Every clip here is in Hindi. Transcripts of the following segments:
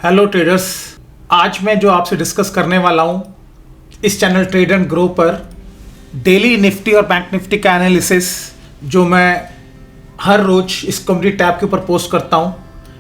हेलो ट्रेडर्स, आज मैं जो आपसे डिस्कस करने वाला हूँ इस चैनल ट्रेड एंड ग्रो पर डेली निफ्टी और बैंक निफ्टी का एनालिसिस जो मैं हर रोज इस कम्युनिटी टैब के ऊपर पोस्ट करता हूँ।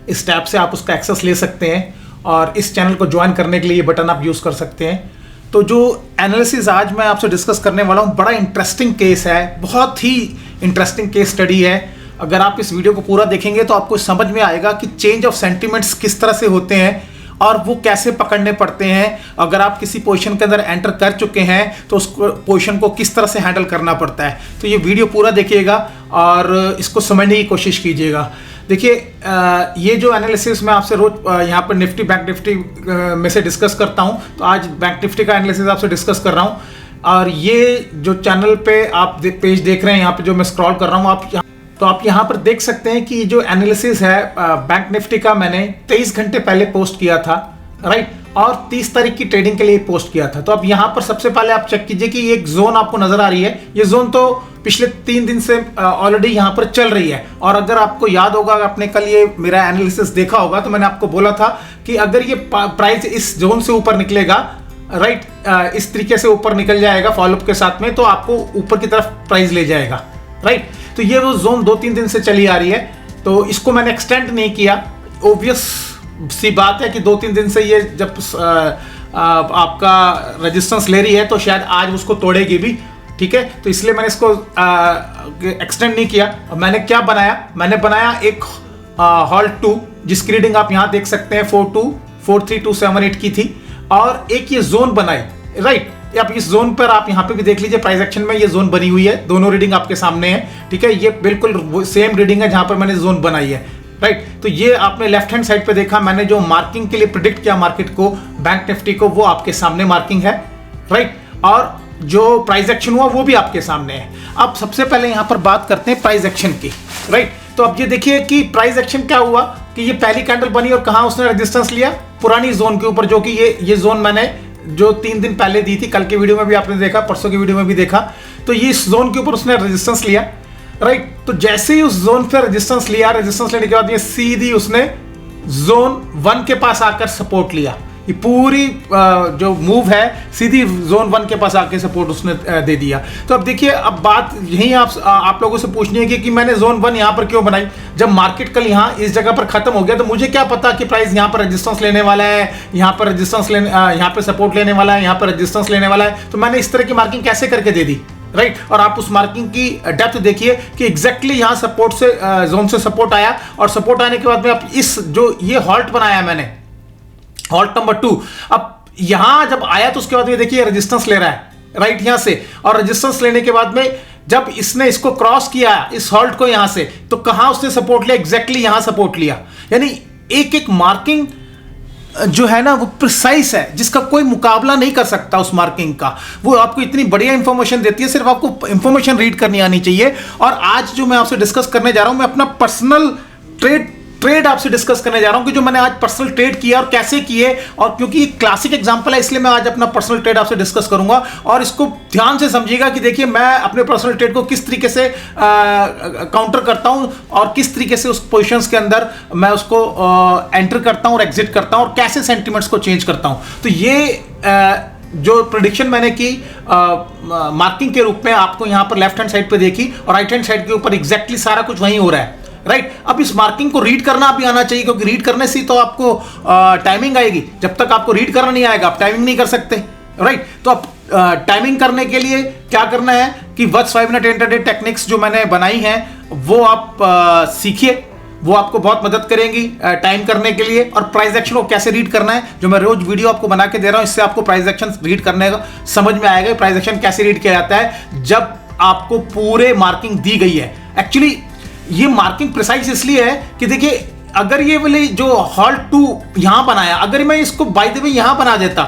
इस टैब से आप उसका एक्सेस ले सकते हैं और इस चैनल को ज्वाइन करने के लिए ये बटन आप यूज़ कर सकते हैं। तो जो एनालिसिस आज मैं आपसे डिस्कस करने वाला हूँ बड़ा इंटरेस्टिंग केस है, बहुत ही इंटरेस्टिंग केस स्टडी है। अगर आप इस वीडियो को पूरा देखेंगे तो आपको समझ में आएगा कि चेंज ऑफ सेंटिमेंट्स किस तरह से होते हैं और वो कैसे पकड़ने पड़ते हैं। अगर आप किसी पोजीशन के अंदर एंटर कर चुके हैं तो उस पोजीशन को किस तरह से हैंडल करना पड़ता है। तो ये वीडियो पूरा देखिएगा और इसको समझने की कोशिश कीजिएगा। देखिए, ये जो एनालिसिस मैं आपसे रोज यहाँ पर निफ्टी बैंक निफ्टी में से डिस्कस करता हूँ, तो आज बैंक निफ्टी का एनालिसिस आपसे डिस्कस कर रहा हूँ। और ये जो चैनल पे आप पेज देख रहे हैं, यहाँ पे जो मैं स्क्रॉल कर रहा हूँ, आप यहाँ पर देख सकते हैं कि जो एनालिसिस है बैंक निफ्टी का मैंने 23 घंटे पहले पोस्ट किया था, राइट, और 30 तारीख की ट्रेडिंग के लिए पोस्ट किया था। तो अब यहाँ पर सबसे पहले आप चेक कीजिए कि एक जोन आपको नजर आ रही है। ये जोन तो पिछले 3 दिन से ऑलरेडी यहाँ पर चल रही है। और अगर आपको याद होगा, आपने कल ये मेरा एनालिसिस देखा होगा, तो मैंने आपको बोला था कि अगर ये प्राइस इस जोन से ऊपर निकलेगा, राइट, इस तरीके से ऊपर निकल जाएगा फॉलोअप के साथ में, तो आपको ऊपर की तरफ प्राइस ले जाएगा, राइट। तो ये वो जोन 2-3 दिन से चली आ रही है, तो इसको मैंने एक्सटेंड नहीं किया। ऑब्वियस सी बात है कि 2-3 दिन से ये जब आपका रेजिस्टेंस ले रही है तो शायद आज उसको तोड़ेगी भी, ठीक है। तो इसलिए मैंने इसको एक्सटेंड नहीं किया। और मैंने क्या बनाया, मैंने बनाया एक हॉल्ट 2 जिसकी रीडिंग आप यहाँ देख सकते हैं 43248 की थी, और एक ये जोन बनाई, राइट। आप इस जोन पर आप यहाँ पे भी देख लीजिए, प्राइस एक्शन में ये जोन बनी हुई है, दोनों रीडिंग आपके सामने है, ठीक है। ये बिल्कुल सेम रीडिंग है जहां पर मैंने जोन बनाई है, राइट। तो ये आपने लेफ्ट हैंड साइड पे देखा, मैंने जो मार्किंग के लिए प्रिडिक्ट किया मार्केट को, बैंक निफ्टी को, वो आपके सामने मार्किंग है, राइट। और जो प्राइस एक्शन हुआ वो भी आपके सामने है। अब सबसे पहले यहाँ पर बात करते हैं प्राइस एक्शन की, राइट। तो अब ये देखिए कि प्राइस एक्शन क्या हुआ कि ये पहली कैंडल बनी और कहाँ उसने रेजिस्टेंस लिया, पुरानी जोन के ऊपर, जो कि ये जोन मैंने जो 3 दिन पहले दी थी। कल के वीडियो में भी आपने देखा, परसों की वीडियो में भी देखा। तो ये इस जोन के ऊपर उसने रेजिस्टेंस लिया, राइट। तो जैसे ही उस जोन पे रेजिस्टेंस लिया, रेजिस्टेंस लेने के बाद ये सीधी उसने जोन 1 के पास आकर सपोर्ट लिया। ये पूरी जो मूव है सीधी जोन 1 के पास आके सपोर्ट उसने दे दिया। तो अब देखिए, अब बात यही आप लोगों से पूछनी है कि मैंने जोन 1 यहाँ पर क्यों बनाई। जब मार्केट कल यहाँ इस जगह पर खत्म हो गया तो मुझे क्या पता कि प्राइस यहाँ पर रेजिस्टेंस लेने वाला है, यहाँ पर रेजिस्टेंस यहाँ पर सपोर्ट लेने वाला है, यहाँ पर रेजिस्टेंस लेने वाला है। तो मैंने इस तरह की मार्किंग कैसे करके दे दी, राइट। और आप उस मार्किंग की डेप्थ देखिए कि एग्जैक्टली यहाँ सपोर्ट से जोन से सपोर्ट आया, और सपोर्ट आने के बाद में आप इस जो ये हॉल्ट बनाया मैंने, हॉल्ट नंबर 2, अब यहां जब आया तो उसके बाद ये देखिए रेजिस्टेंस ले रहा है, राइट, यहां से। और रेजिस्टेंस लेने के बाद में जब इसने इसको क्रॉस किया इस हॉल्ट को यहां से, तो कहां उसने सपोर्ट लिया, एग्जैक्टली यहां सपोर्ट लिया। यानी एक एक मार्किंग जो है ना वो प्रिसाइज है, जिसका कोई मुकाबला नहीं कर सकता उस मार्किंग का। वो आपको इतनी बढ़िया इंफॉर्मेशन देती है, सिर्फ आपको इंफॉर्मेशन रीड करनी आनी चाहिए। और आज जो मैं आपसे डिस्कस करने जा रहा हूं, मैं अपना पर्सनल ट्रेड आपसे डिस्कस करने जा रहा हूं कि जो मैंने आज पर्सनल ट्रेड किया और कैसे किए। और क्योंकि ये क्लासिक एग्जांपल है, इसलिए मैं आज अपना पर्सनल ट्रेड आपसे डिस्कस करूंगा। और इसको ध्यान से समझिएगा कि देखिए मैं अपने पर्सनल ट्रेड को किस तरीके से काउंटर करता हूं और किस तरीके से उस पोजीशंस के अंदर मैं उसको एंटर करता हूं और एग्जिट करता हूं, और कैसे सेंटिमेंट्स को चेंज करता हूं। तो ये जो प्रेडिक्शन मैंने की मार्किंग के रूप में आपको यहाँ पर लेफ्ट हैंड साइड पे देखी, और राइट हैंड साइड के ऊपर एग्जैक्टली सारा कुछ वहीं हो रहा है, राइट। अब इस मार्किंग को रीड करना भी आना चाहिए, क्योंकि रीड करने से तो आपको टाइमिंग आएगी। जब तक आपको रीड करना नहीं आएगा आप टाइमिंग नहीं कर सकते, राइट। तो अब टाइमिंग करने के लिए क्या करना है कि WATCH 5 मिनट इंट्राडे टेक्निक्स जो मैंने बनाई हैं वो आप सीखिए, वो आपको बहुत मदद करेंगी टाइम करने के लिए। और प्राइस एक्शन को कैसे रीड करना है, जो मैं रोज वीडियो आपको बना के दे रहा हूं, इससे आपको प्राइस एक्शन रीड करने का समझ में आएगा। प्राइस एक्शन कैसे रीड किया जाता है जब आपको पूरे मार्किंग दी गई है। एक्चुअली ये मार्किंग प्रिसाइज इसलिए है कि देखिए, अगर ये वाली जो हॉल्ट 2 यहां बनाया, अगर मैं इसको बाय द वे यहां बना देता,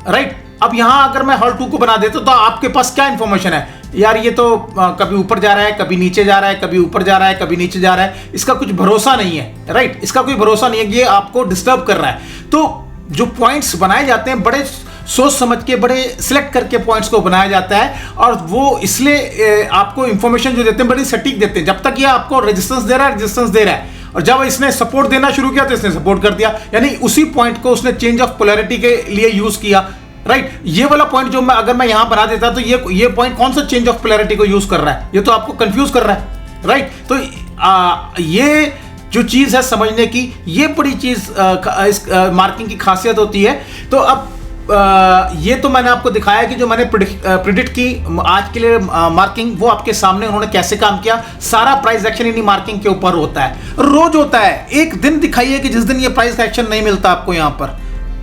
राइट, अब यहां अगर मैं हॉल्ट 2 को बना देता तो आपके पास क्या इंफॉर्मेशन है, यार ये तो कभी ऊपर जा रहा है, कभी नीचे जा रहा है, कभी ऊपर जा रहा है, कभी नीचे जा रहा है, इसका कुछ भरोसा नहीं है, राइट। इसका कोई भरोसा नहीं है, ये आपको डिस्टर्ब कर रहा है। तो जो पॉइंट्स बनाए जाते हैं बड़े सोच समझ के, बड़े सिलेक्ट करके पॉइंट्स को बनाया जाता है, और वो इसलिए आपको इंफॉर्मेशन जो देते हैं बड़ी सटीक देते हैं। जब तक ये आपको रेजिस्टेंस दे रहा है, रेजिस्टेंस दे रहा है, और जब इसने सपोर्ट देना शुरू किया तो इसने सपोर्ट कर दिया, यानी उसी पॉइंट को उसने चेंज ऑफ पोलैरिटी के लिए यूज किया, राइट। ये वाला पॉइंट जो मैं अगर मैं यहां बना देता तो ये पॉइंट कौन सा चेंज ऑफ पोलैरिटी को यूज कर रहा है, ये तो आपको कंफ्यूज कर रहा है, राइट। तो ये जो चीज है समझने की, ये बड़ी चीज इस मार्किंग की खासियत होती है। तो अब ये तो मैंने आपको दिखाया कि जो मैंने प्रिडिक्ट की आज के लिए मार्किंग, वो आपके सामने उन्होंने कैसे काम किया। सारा प्राइस एक्शन इन्हीं मार्किंग के ऊपर होता है, रोज होता है। एक दिन दिखाइए कि जिस दिन ये प्राइस एक्शन नहीं मिलता आपको, यहां पर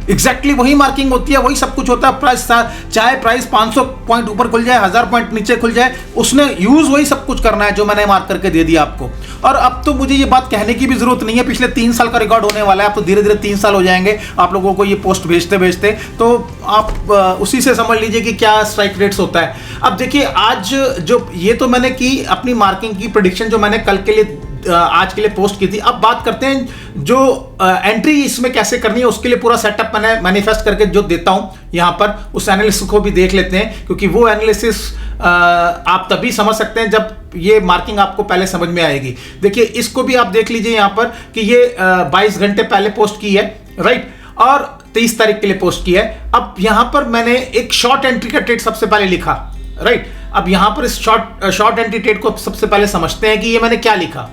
एग्जैक्टली वही मार्किंग होती है, वही सब कुछ होता है। प्राइस चाहे प्राइस 500 पॉइंट ऊपर खुल जाए, 1000 पॉइंट नीचे खुल जाए, उसने यूज वही सब कुछ करना है जो मैंने मार्क करके दे दिया आपको। और अब तो मुझे ये बात कहने की भी जरूरत नहीं है, पिछले 3 साल का रिकॉर्ड होने वाला है। अब तो धीरे धीरे 3 साल हो जाएंगे आप लोगों को ये पोस्ट भेजते भेजते, तो आप उसी से समझ लीजिए कि क्या स्ट्राइक रेट्स होता है। अब देखिए, आज जो ये तो मैंने की अपनी मार्किंग की प्रेडिक्शन जो मैंने कल के लिए आज के लिए पोस्ट की थी। अब बात करते हैं जो एंट्री इसमें कैसे करनी है, उसके लिए पूरा सेटअप मैंने मैनिफेस्ट करके जो देता हूं यहां पर, उस एनालिसिस को भी देख लेते हैं, क्योंकि वो एनालिसिस आप तभी समझ सकते हैं जब ये मार्किंग आपको पहले समझ में आएगी। देखिए, इसको भी आप देख लीजिए यहां पर कि ये 22 घंटे पहले पोस्ट की है, राइट, और 23 तारीख के लिए पोस्ट की है। अब यहां पर मैंने एक शॉर्ट एंट्री का ट्रेड सबसे पहले लिखा, राइट। अब यहां पर इस शॉर्ट एंट्री ट्रेड को सबसे पहले समझते हैं कि ये मैंने क्या लिखा।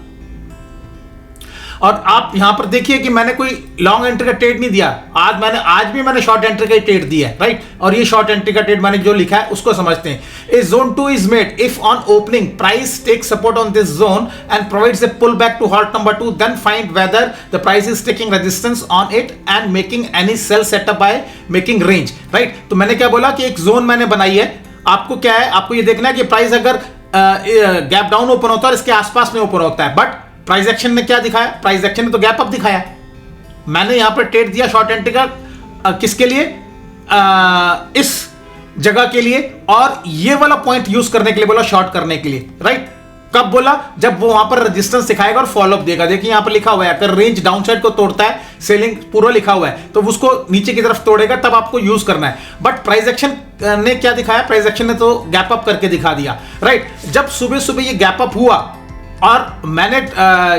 और आप यहां पर देखिए कि मैंने कोई लॉन्ग एंट्री का ट्रेड नहीं दिया, आज भी मैंने शॉर्ट एंट्री का ट्रेड दिया है, राइट। और ये शॉर्ट एंट्री का ट्रेड मैंने जो लिखा है उसको समझते हैं। A zone 2 is made if on opening price take support on this zone and provides a pull back to halt number 2, then find whether the price is taking resistance on it and making any sell setup by making range, right. तो मैंने क्या बोला कि एक जोन मैंने बनाई है। आपको क्या है, आपको ये देखना है कि प्राइस अगर गैप डाउन ओपन होता है और इसके आसपास में ओपन होता है, बट प्राइस एक्शन ने क्या दिखाया, प्राइस एक्शन ने तो गैप अप दिखाया। मैंने यहां पर ट्रेड दिया शॉर्ट एंट्री का किसके लिए, इस जगह के लिए, और ये वाला पॉइंट यूज करने के लिए बोला, शॉर्ट करने के लिए, राइट। कब बोला, जब वो वहां पर रेजिस्टेंस दिखाएगा और फॉलोअप देगा। देखिए यहां पर लिखा हुआ है, अगर रेंज डाउन साइड को तोड़ता है, सेलिंग पूरा लिखा हुआ है, तो उसको नीचे की तरफ तोड़ेगा, तब आपको यूज करना है। बट प्राइस एक्शन ने क्या दिखाया, प्राइस एक्शन ने तो गैप अप करके दिखा दिया, राइट। जब सुबह सुबह ये गैप अप हुआ और मैंने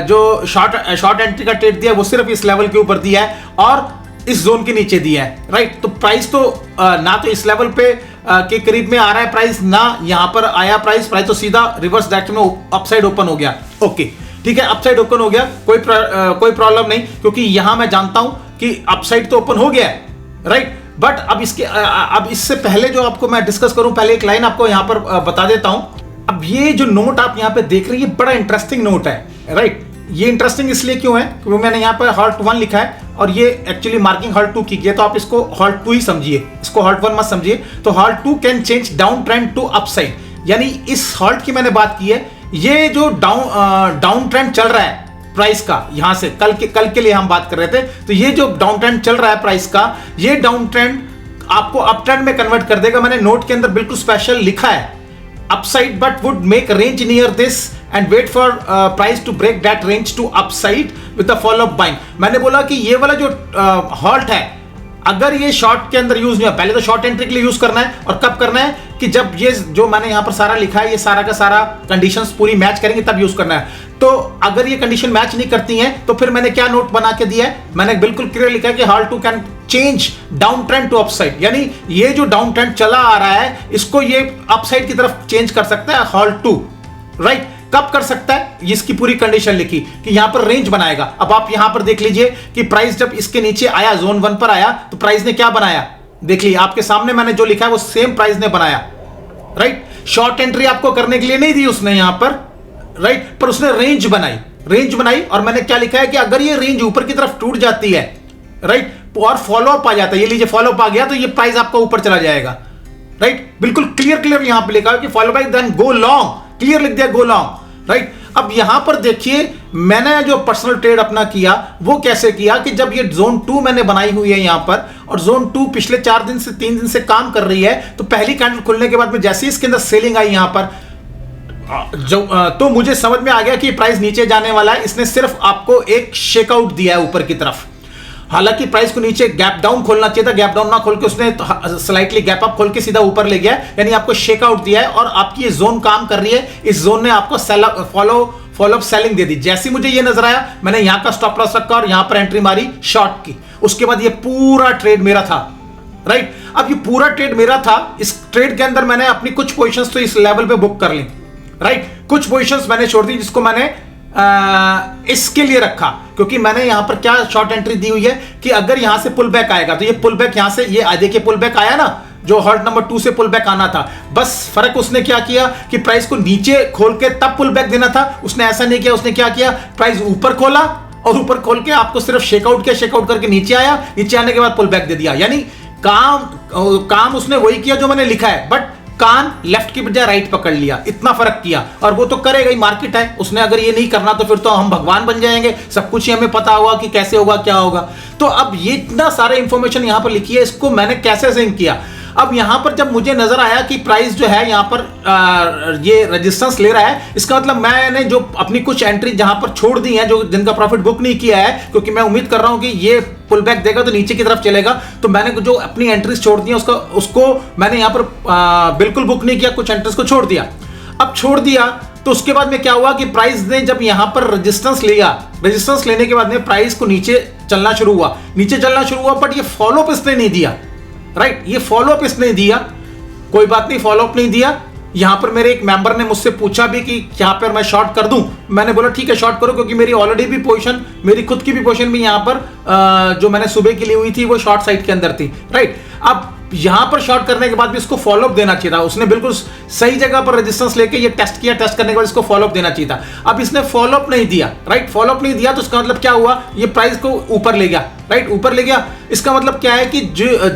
जो शॉर्ट एंट्री का ट्रेड दिया वो सिर्फ इस लेवल के ऊपर दिया है और इस जोन के नीचे दिया है, राइट। तो प्राइस तो ना तो इस लेवल पे के करीब में आ रहा है प्राइस, ना यहां पर आया प्राइस तो सीधा रिवर्स डायरेक्शन में अपसाइड ओपन हो गया। ओके, ठीक है, अपसाइड ओपन हो गया, कोई प्रॉब्लम नहीं, क्योंकि यहां मैं जानता हूं कि अपसाइड तो ओपन हो गया है, राइट। बट अब इससे पहले जो आपको मैं डिस्कस करूं, पहले एक लाइन आपको यहां पर बता देता हूं। अब ये जो नोट आप यहां पे देख रहे हैं, ये बड़ा इंटरेस्टिंग नोट है, राइट। ये इंटरेस्टिंग इसलिए क्यों है, क्योंकि मैंने यहां पर हॉल्ट 1 लिखा है और ये एक्चुअली मार्किंग हॉल्ट 2 की है, तो आप इसको हॉल्ट 2 ही समझिए, इसको हॉल्ट 1 मत समझिए। तो halt 2 can change down trend to upside, यानी इस हॉल्ट की मैंने बात की है। ये जो डाउन ट्रेंड चल रहा है प्राइस का, यहां से कल के लिए हम बात कर रहे थे, तो ये जो डाउन ट्रेंड चल रहा है प्राइस का, ये डाउन ट्रेंड आपको अप ट्रेंड में कन्वर्ट कर देगा। मैंने नोट के अंदर बिल्कुल स्पेशल लिखा है, upside but would make a range near this and wait for price to break that range to upside with a follow up buying। मैंने बोला कि ये वाला जो हॉल्ट है, अगर ये शॉर्ट के अंदर यूज नहीं हो, पहले तो शॉर्ट एंट्री के लिए यूज करना है, और कब करना है कि जब ये जो मैंने यहां पर सारा लिखा है, ये सारा का सारा कंडीशंस पूरी मैच करेंगे तब यूज करना है। तो अगर ये कंडीशन मैच नहीं करती हैं, तो फिर मैंने क्या नोट बना के दिया है, मैंने बिल्कुल क्लियर लिखा है कि halt 2 can change down trend to upside, यानी ये जो डाउन ट्रेंड चला आ रहा है, इसको ये अपसाइड की तरफ चेंज कर सकता है हॉल्ट 2, राइट। कब कर सकता है, इसकी पूरी कंडीशन लिखी कि यहां पर रेंज बनाएगा। अब आप यहां पर देख लीजिए कि प्राइस जब इसके नीचे आया, जोन 1 पर आया, तो प्राइस ने क्या बनाया, देख लीजिए आपके सामने मैंने जो लिखा है वो सेम प्राइस ने बनाया, राइट। शॉर्ट एंट्री आपको करने के लिए नहीं दी उसने यहां पर, राइट, पर उसने रेंज बनाई। और मैंने क्या लिखा है कि अगर ये रेंज ऊपर की तरफ टूट जाती है, राइट, और फॉलोअप आ जाता है, ये लीजिए फॉलोअप आ गया, तो ये प्राइस आपका ऊपर चला जाएगा, राइट। बिल्कुल क्लियर यहां पे लिखा है कि follow by then go long, clear लिख दिया, गो लॉन्ग, राइट। अब यहां पर देखिए मैंने जो पर्सनल ट्रेड अपना किया वो कैसे किया कि जब ये जोन 2 मैंने बनाई हुई है यहां पर, और जोन 2 पिछले 3 दिन से काम कर रही है, तो पहली कैंडल खुलने के बाद में जैसे ही इसके अंदर सेलिंग आई यहां पर, तो मुझे समझ में आ गया कि प्राइस नीचे जाने वाला है। इसने सिर्फ आपको एक शेकआउट दिया है ऊपर की तरफ, हालांकि प्राइस को नीचे गैप डाउन खोलना चाहिए था, गैप डाउन ना खोल के उसने स्लाइटली गैप अप खोल के सीधा ऊपर ले गया, यानी आपको शेकआउट दिया है और आपकी ये जोन काम कर रही है। इस जोन ने आपको फॉलोअप सेलिंग दे दी। जैसे मुझे ये नजर आया, मैंने यहां का स्टॉप लॉस रखा और यहां पर एंट्री मारी शॉर्ट की। उसके बाद ये पूरा ट्रेड मेरा था, राइट। अब ये पूरा ट्रेड मेरा था, इस ट्रेड के अंदर मैंने अपनी कुछ पोजीशंस तो इस लेवल पे बुक कर ली, राइट। कुछ पोजीशंस मैंने छोड़ दी जिसको मैंने इसके लिए रखा, क्योंकि मैंने यहां पर क्या शॉर्ट एंट्री दी हुई है कि अगर यहां से पुल बैक आएगा तो ये पुल बैक यहां से, ये देखिए पुल बैक आया ना, जो हॉल्ट नंबर 2 से पुल बैक आना था। बस फर्क उसने क्या किया कि प्राइस को नीचे खोल के तब पुल बैक देना था, उसने ऐसा नहीं किया। उसने क्या किया, प्राइस ऊपर खोला और ऊपर खोल के आपको सिर्फ शेकआउट किया, शेकआउट करके नीचे आया, नीचे आने के बाद पुल बैक दे दिया। यानी काम उसने वही किया जो मैंने लिखा है, बट कान लेफ्ट की बजाय राइट पकड़ लिया, इतना फर्क किया। और वो तो करेगा ही, मार्केट है, उसने अगर ये नहीं करना तो फिर तो हम भगवान बन जाएंगे, सब कुछ ही हमें पता होगा कि कैसे होगा क्या होगा। तो अब ये इतना सारे इंफॉर्मेशन यहां पर लिखी है, इसको मैंने कैसे सिंक किया। अब यहां पर जब मुझे नजर आया कि प्राइस जो है यहां पर ये रेजिस्टेंस ले रहा है, इसका मतलब मैंने जो अपनी कुछ एंट्री जहां पर छोड़ दी है, जो जिनका प्रॉफिट बुक नहीं किया है, क्योंकि मैं उम्मीद कर रहा हूं कि ये पुल बैक देगा तो नीचे की तरफ चलेगा, तो मैंने जो अपनी एंट्रीज छोड़ दी है उसको मैंने यहां पर बिल्कुल बुक नहीं किया, कुछ एंट्रीज को छोड़ दिया। अब छोड़ दिया तो उसके बाद में क्या हुआ कि प्राइस ने जब यहां पर रेजिस्टेंस लिया, रेजिस्टेंस लेने के बाद में प्राइस को नीचे चलना शुरू हुआ, बट ये फॉलोअप इसने नहीं दिया, राइट। ये फॉलोअप इसने दिया, कोई बात नहीं, फॉलोअप नहीं दिया। यहां पर मेरे एक मेंबर ने मुझसे पूछा भी कि यहां पर मैं शॉर्ट कर दूं, मैंने बोला ठीक है शॉर्ट करो, क्योंकि मेरी ऑलरेडी भी पोजीशन, मेरी खुद की भी पोजीशन भी यहां पर जो मैंने सुबह की ली हुई थी वो शॉर्ट साइड के अंदर थी, राइट। अब यहां पर शॉर्ट करने के बाद भी इसको फॉलोअप देना चाहिए था, उसने बिल्कुल सही जगह पर रेजिस्टेंस लेके ये टेस्ट किया, टेस्ट करने के बाद इसको फॉलोअप देना चाहिए था। अब इसने फॉलोअप नहीं दिया, राइट, फॉलोअप नहीं दिया, तो इसका मतलब क्या हुआ, ये प्राइस को ऊपर ले गया, राइट, ऊपर ले गया। इसका मतलब क्या है कि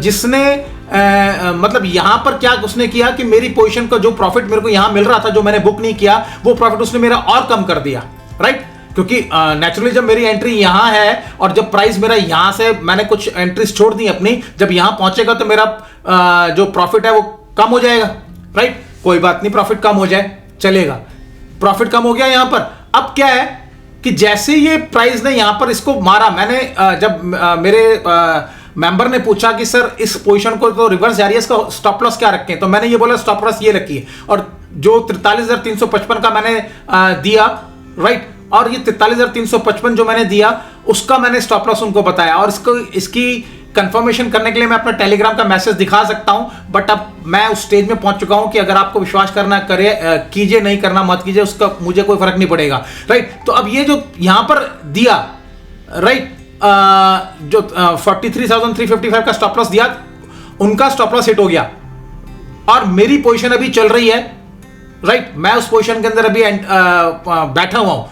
जिसने मतलब यहां पर क्या उसने किया कि मेरी पोजीशन का जो प्रॉफिट मेरे को यहां मिल रहा था, जो मैंने बुक नहीं किया, वो प्रॉफिट उसने मेरा और कम कर दिया, राइट। क्योंकि नेचुरली जब मेरी एंट्री यहां है और जब प्राइस मेरा यहां से, मैंने कुछ एंट्रीज छोड़ दी अपनी, जब यहां पहुंचेगा तो मेरा जो प्रॉफिट है वो कम हो जाएगा, राइट। कोई बात नहीं, प्रॉफिट कम हो जाए चलेगा, प्रॉफिट कम हो गया यहां पर। अब क्या है कि जैसे ये प्राइस ने यहां पर इसको मारा, मैंने जब मेरे मेंबर ने पूछा कि सर इस पोजीशन को तो रिवर्स जा रही है, इसका स्टॉप लॉस क्या रखें, तो मैंने ये बोला स्टॉप लॉस ये रखिए, और जो 43,355 का मैंने दिया, राइट, और ये 43,355 जो मैंने दिया उसका मैंने स्टॉप लॉस उनको बताया। और इसकी कंफर्मेशन करने के लिए मैं अपना टेलीग्राम का मैसेज दिखा सकता हूं, बट अब मैं उस स्टेज में पहुंच चुका हूं कि अगर आपको विश्वास करना करे कीजिए, नहीं करना मत कीजिए, उसका मुझे कोई फर्क नहीं पड़ेगा, राइट। तो अब ये जो यहां पर दिया, राइट, जो 43,355 का स्टॉप लॉस दिया, उनका स्टॉप लॉस हिट हो गया और मेरी पोजीशन अभी चल रही है, राइट। मैं उस पोजीशन के अंदर अभी बैठा हुआ हूं,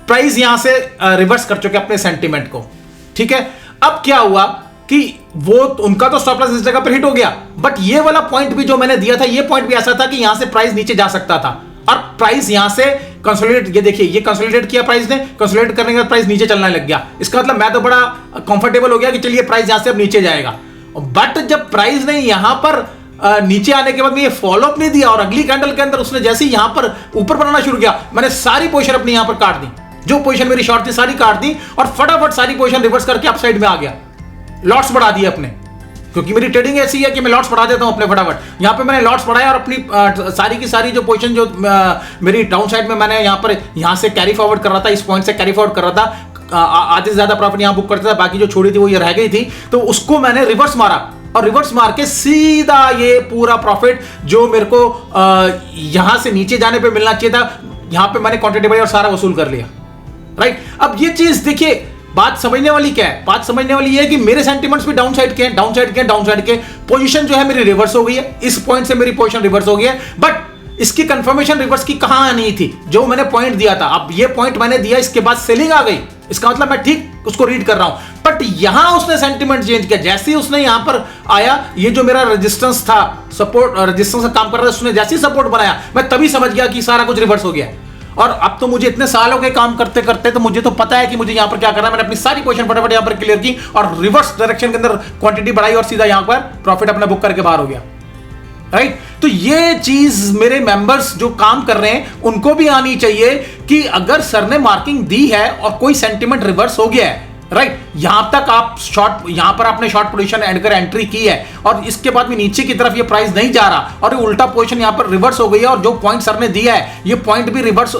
प्राइस यहां से रिवर्स कर चुके अपने सेंटीमेंट को, ठीक है। अब क्या हुआ कि वो उनका तो स्टॉप लॉस इस जगह पर हिट हो गया, बट ये वाला पॉइंट भी जो मैंने दिया था, ये पॉइंट भी ऐसा था कि यहां से प्राइस नीचे जा सकता था, और प्राइस यहां से कंसोलिडेट, ये देखिए ये कंसोलिडेट किया प्राइस ने, कंसोलिडेट करने के बाद प्राइस नीचे चलने लग गया। इसका मतलब मैं तो बड़ा कंफर्टेबल हो गया कि चलिए प्राइस यहां से अब नीचे जाएगा। बट जब प्राइस ने यहां पर नीचे आने के बाद में ये फॉलोअप नहीं दिया और अगली कैंडल के अंदर उसने जैसे ही यहां पर ऊपर बनाना शुरू किया, मैंने सारी पोजीशन अपनी यहां पर काट दी, जो पोजीशन मेरी शॉर्ट थी सारी काट दी और फटाफट सारी पोजीशन रिवर्स करके अपसाइड में आ गया, लॉट्स बढ़ा दिए अपने, क्योंकि मेरी ट्रेडिंग ऐसी है कि मैं लॉट्स बढ़ा देता हूं अपने फटाफट। यहां पे मैंने लॉट्स बढ़ाया और अपनी सारी की सारी जो पोजीशन जो मेरी डाउन साइड में मैंने यहां से कैरी फॉरवर्ड कर रहा था, इस पॉइंट से कैरी फॉरवर्ड कर रहा था, आधे से ज्यादा प्रॉफिट यहां बुक करता था, बाकी जो छोड़ी थी वो ये रह गई थी, तो उसको मैंने रिवर्स मारा और रिवर्स मार के सीधा ये पूरा प्रॉफिट जो मेरे को यहां से नीचे जाने पे मिलना चाहिए था, यहां पे मैंने क्वांटिटी बढ़ाई और सारा वसूल कर लिया, राइट। अब ये चीज देखिए, बात समझने वाली क्या है, बात समझने वाली ये है कि मेरे सेंटिमेंट्स भी डाउन साइड के हैं, डाउन साइड के, डाउन साइड के, पोजीशन जो है मेरी रिवर्स हो गई है, इस पॉइंट से मेरी पोजीशन रिवर्स हो गई है, बट इसकी कंफर्मेशन रिवर्स की कहां नहीं थी, जो मैंने पॉइंट दिया था। अब ये पॉइंट मैंने दिया, इसके बाद सेलिंग आ गई, इसका मतलब मैं ठीक उसको रीड कर रहा हूं, बट यहां उसने सेंटिमेंट चेंज किया। जैसे ही उसने यहां पर आया, ये जो मेरा रेजिस्टेंस था, सपोर्ट रेजिस्टेंस का काम कर रहा था, उसने जैसे ही सपोर्ट बनाया, मैं तभी समझ गया कि सारा कुछ रिवर्स हो गया। और अब तो मुझे इतने सालों के काम करते करते तो मुझे तो पता है कि मुझे यहां पर क्या करना है। मैंने अपनी सारी पोजीशन फटाफट यहां पर क्लियर की और रिवर्स डायरेक्शन के अंदर क्वांटिटी बढ़ाई और सीधा यहां पर प्रॉफिट अपना बुक करके बाहर हो गया, राइट। तो ये चीज मेरे मेंबर्स जो काम कर रहे हैं उनको भी आनी चाहिए कि अगर सर ने मार्किंग दी है और कोई सेंटिमेंट रिवर्स हो गया है, राइट यहां तक आप शॉर्ट, यहां पर आपने शॉर्ट पोजीशन अगर एंट्री की है और इसके बाद भी नीचे की तरफ ये प्राइस नहीं जा रहा और ये उल्टा पोजीशन यहां पर रिवर्स हो गई है और जो पॉइंट सर ने दिया है ये पॉइंट भी रिवर्स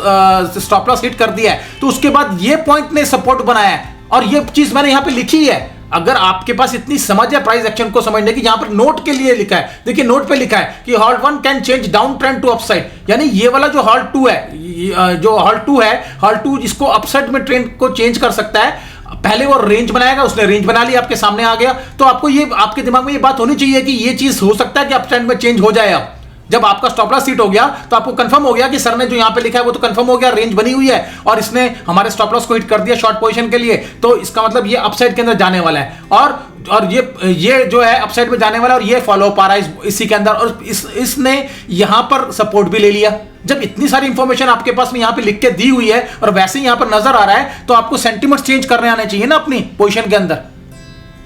स्टॉप लॉस हिट कर दिया है, तो उसके बाद ये पॉइंट ने सपोर्ट बनाया है और ये चीज मैंने यहां पे लिखी है। अगर आपके पास इतनी समझ है प्राइस एक्शन को समझने की, यहां पर नोट के लिए लिखा है, देखिए नोट पे लिखा है कि halt 1 can change down trend to upside, यानी ये वाला जो हॉल्ट 2 है, जो हॉल्ट 2 है, हॉल्ट 2 इसको अपसाइड में ट्रेंड को चेंज कर सकता है। पहले वो रेंज बनाएगा, उसने रेंज बना ली, आपके सामने आ गया, तो आपको ये आपके दिमाग में ये बात होनी चाहिए कि ये चीज हो सकता है कि अपट्रेंड में चेंज हो जाए। अब जब आपका स्टॉप लॉस हिट हो गया तो आपको कंफर्म हो गया कि सर ने जो यहां पे लिखा है वो तो कंफर्म हो गया, रेंज बनी हुई है और इसने हमारे स्टॉप लॉस को हिट कर दिया शॉर्ट पोजीशन के लिए, तो इसका मतलब ये अपसाइड के अंदर जाने वाला है और ये जो है अपसाइड में जाने वाला है और ये फॉलो अप आ रहा है इसी के अंदर और इसने यहां पर सपोर्ट भी ले लिया। जब इतनी सारी इंफॉर्मेशन आपके पास में यहां पे लिख के दी हुई है और वैसे ही यहां पर नजर आ रहा है, तो आपको सेंटीमेंट्स चेंज करने आने चाहिए ना अपनी पोजीशन के अंदर,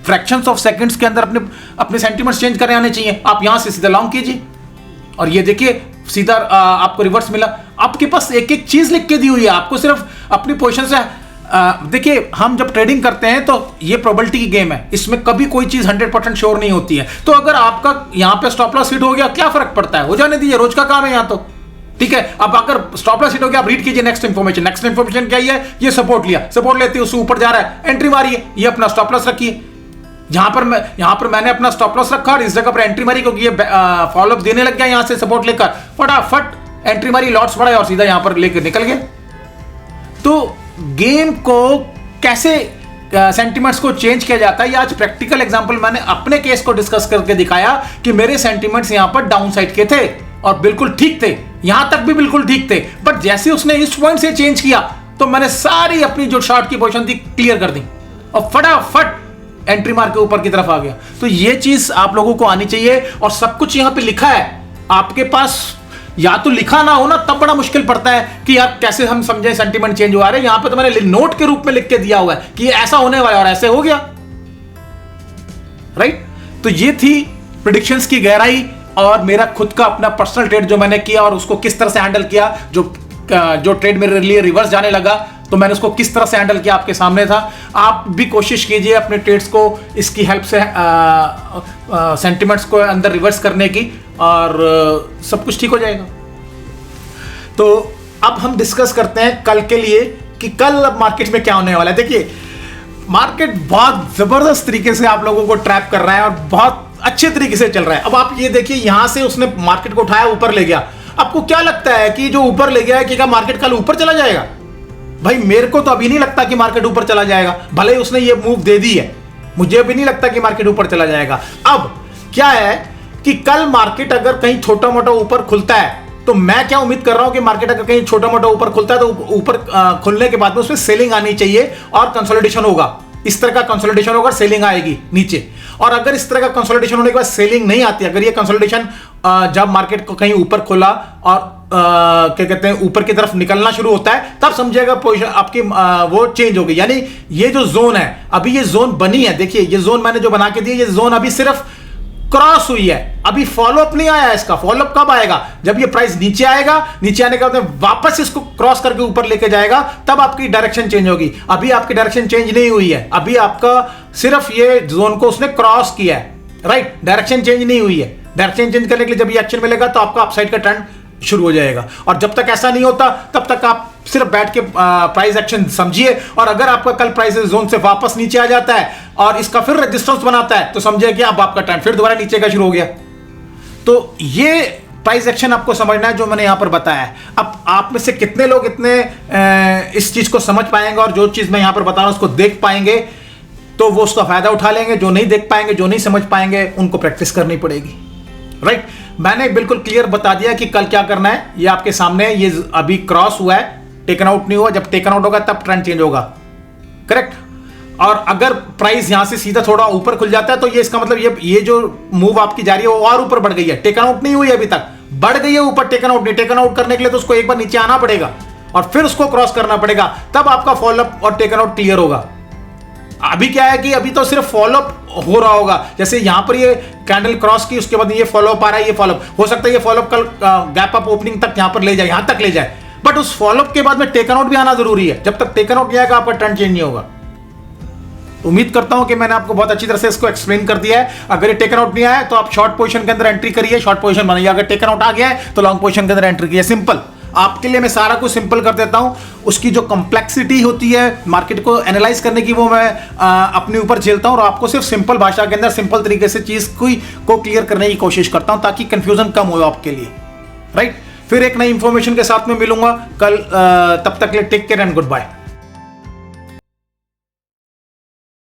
फ्रैक्शंस ऑफ सेकंड्स के अंदर अपने सेंटीमेंट्स चेंज करने आने चाहिए। आप यहां से सीधा लॉन्ग कीजिए और ये देखिए सीधा आपको रिवर्स मिला। आपके पास एक एक चीज लिख के दी हुई है, आपको सिर्फ अपनी पोजीशन से देखिए हम जब ट्रेडिंग करते हैं तो ये प्रोबेबिलिटी की गेम है, इसमें कभी कोई चीज 100% श्योर नहीं होती है। तो अगर आपका यहां पे स्टॉप लॉस हिट हो गया क्या फर्क पड़ता है, हो जाने दीजिए, रोज का काम है यहां तो, ठीक है। अब अगर स्टॉप लॉस हिट हो गया आप रीड कीजिए नेक्स्ट इंफॉर्मेशन क्या है, ये सपोर्ट लिया, सपोर्ट लेते उससे ऊपर जा रहा है, एंट्री मारिए, ये अपना स्टॉप लॉस रखिए। यहां पर मैंने अपना स्टॉप लॉस रखा और इस जगह पर एंट्री मारी क्योंकि ये फॉलो अप देने लग गया, यहां से सपोर्ट लेकर फटाफट एंट्री मारी, लॉट्स बढ़ाए और सीधा यहां पर लेकर निकल गया। तो गेम को कैसे सेंटीमेंट्स को चेंज किया जाता है, ये आज प्रैक्टिकल एग्जांपल मैंने अपने केस को डिस्कस करके दिखाया कि मेरे सेंटीमेंट्स यहां पर डाउन साइड के थे और बिल्कुल ठीक थे, यहां तक भी बिल्कुल ठीक थे, बट जैसे उसने इस पॉइंट से चेंज किया तो मैंने सारी अपनी जो शॉर्ट की पोजीशन थी क्लियर कर दी और फटाफट एंट्री मार के ऊपर की तरफ आ गया। तो ये चीज आप लोगों को आनी चाहिए और सब कुछ यहां पे लिखा है। आपके पास या तो लिखा ना हो ना तब बड़ा मुश्किल पड़ता है कि यार कैसे हम समझे सेंटीमेंट चेंज हुआ है। यहां पे तो मैंने नोट के रूप में लिख के दिया हुआ है कि ऐसा होने वाला और ऐसे हो गया, राइट। तो ये थी प्रेडिक्शंस की गहराई और मेरा खुद का अपना पर्सनल ट्रेड जो मैंने किया और उसको किस तरह से हैंडल किया। जो ट्रेड मेरे लिए रिवर्स जाने लगा तो मैंने उसको किस तरह से हैंडल किया आपके सामने था। आप भी कोशिश कीजिए अपने ट्रेड्स को इसकी हेल्प से सेंटिमेंट्स को अंदर रिवर्स करने की और सब कुछ ठीक हो जाएगा। तो अब हम डिस्कस करते हैं कल के लिए कि कल अब मार्केट में क्या होने वाला है। देखिए मार्केट बहुत जबरदस्त तरीके से आप लोगों को ट्रैप कर रहा है और बहुत अच्छे तरीके से चल रहा है। अब आप ये देखिए यहां से उसने मार्केट को उठाया ऊपर ले गया। आपको क्या लगता है कि जो ऊपर ले गया है कि क्या मार्केट कल ऊपर चला जाएगा? भाई मेरे को तो अभी नहीं लगता कि मार्केट ऊपर चला जाएगा, भले ही उसने ये मूव दे दी है, मुझे अभी नहीं लगता कि मार्केट ऊपर चला जाएगा। अब क्या है कि कल मार्केट अगर कहीं छोटा मोटा ऊपर खुलता है तो मैं क्या उम्मीद कर रहा हूं कि मार्केट अगर कहीं छोटा मोटा ऊपर खुलता है तो ऊपर खुलने के बाद में उसमें सेलिंग आनी चाहिए और कंसोलिडेशन होगा। इस तरह का कंसोलिडेशन होगा, सेलिंग आएगी नीचे। और अगर इस तरह का कंसोलिडेशन होने के बाद सेलिंग नहीं आती, अगर ये कंसोलिडेशन जब मार्केट को कहीं ऊपर खुला और क्या कहते हैं ऊपर की तरफ निकलना शुरू होता है तब समझिएगा पोजीशन आपकी वो चेंज हो गई। यानी ये जो जोन है अभी ये जोन बनी है, देखिए ये जोन मैंने जो बना के दी, ये जोन अभी सिर्फ क्रॉस हुई है, अभी फॉलोअप नहीं आया। इसका फॉलोअप कब आएगा? जब ये प्राइस नीचे आएगा, नीचे आने के बाद वापस इसको क्रॉस करके ऊपर लेके जाएगा तब आपकी डायरेक्शन चेंज होगी। अभी आपकी डायरेक्शन चेंज नहीं हुई है, अभी आपका सिर्फ ये जोन को उसने क्रॉस किया है, राइट। डायरेक्शन चेंज नहीं हुई है। डायरेक्शन चेंज करने के लिए जब ये एक्शन मिलेगा तो आपका अपसाइड का ट्रेंड शुरू हो जाएगा। और जब तक ऐसा नहीं होता तब तक आप सिर्फ बैठ के प्राइस एक्शन समझिए। और अगर आपका कल प्राइस जोन से वापस नीचे आ जाता है और इसका फिर रेजिस्टेंस बनाता है तो समझिए कि अब आपका ट्रेंड फिर दोबारा नीचे का शुरू हो गया। तो ये प्राइस एक्शन आपको समझना है जो मैंने यहां पर बताया है। अब आप में से कितने लोग इतने इस चीज को समझ पाएंगे और जो चीज मैं यहां पर बता रहा हूं उसको देख पाएंगे तो वो उसका फायदा उठा लेंगे। जो नहीं देख पाएंगे, जो नहीं समझ पाएंगे, उनको प्रैक्टिस करनी पड़ेगी, राइट। मैंने बिल्कुल क्लियर बता दिया कि कल क्या करना है। ये आपके सामने है, ये अभी क्रॉस हुआ है, टेकन आउट नहीं हुआ। जब टेकन आउट होगा तब ट्रेंड चेंज होगा, करेक्ट। और अगर प्राइस यहां से सीधा थोड़ा ऊपर खुल जाता है तो ये इसका मतलब ये जो मूव आपकी जा रही है वो और ऊपर बढ़ गई है। टेकन आउट नहीं हुई अभी तक, बढ़ गई है ऊपर, टेकन आउट नहीं। टेकन आउट करने के लिए तो उसको एक बार नीचे आना पड़ेगा और फिर उसको क्रॉस करना पड़ेगा, तब आपका फॉलोअप और टेकन आउट क्लियर होगा। अभी क्या है कि अभी तो सिर्फ फॉलोअप हो रहा होगा। जैसे यहां पर ये कैंडल क्रॉस की, उसके बाद ये फॉलोअप आ रहा है, ये फॉलोअप हो सकता है ये फॉलोअप कल गैप अप ओपनिंग तक यहां पर ले जाए, यहां तक ले जाए, बट उस फॉलोअप के बाद में टेकन आउट भी आना जरूरी है। जब तक टेकन आउट नहीं आएगा आपका ट्रेंड चेंज नहीं होगा, उम्मीद करता हूं कि मैंने आपको बहुत अच्छी तरह से इसको एक्सप्लेन कर दिया है। अगर ये टेकन आउट नहीं आया तो आप शॉर्ट पोजीशन के अंदर एंट्री करिए, शॉर्ट पोजीशन बनाइए। अगर टेकन आउट आ गया है तो लॉन्ग पोजीशन के अंदर एंट्री करिए। सिंपल, आपके लिए मैं सारा कुछ सिंपल कर देता हूं। उसकी जो कॉम्प्लेक्सिटी होती है मार्केट को एनालाइज करने की, वो मैं अपने ऊपर झेलता हूं और आपको सिर्फ सिंपल भाषा के अंदर सिंपल तरीके से चीज को क्लियर करने की कोशिश करता हूं ताकि कंफ्यूजन कम हो आपके लिए, राइट। फिर एक नई इंफॉर्मेशन के साथ में मिलूंगा कल, तब तक के लिए take care and good bye.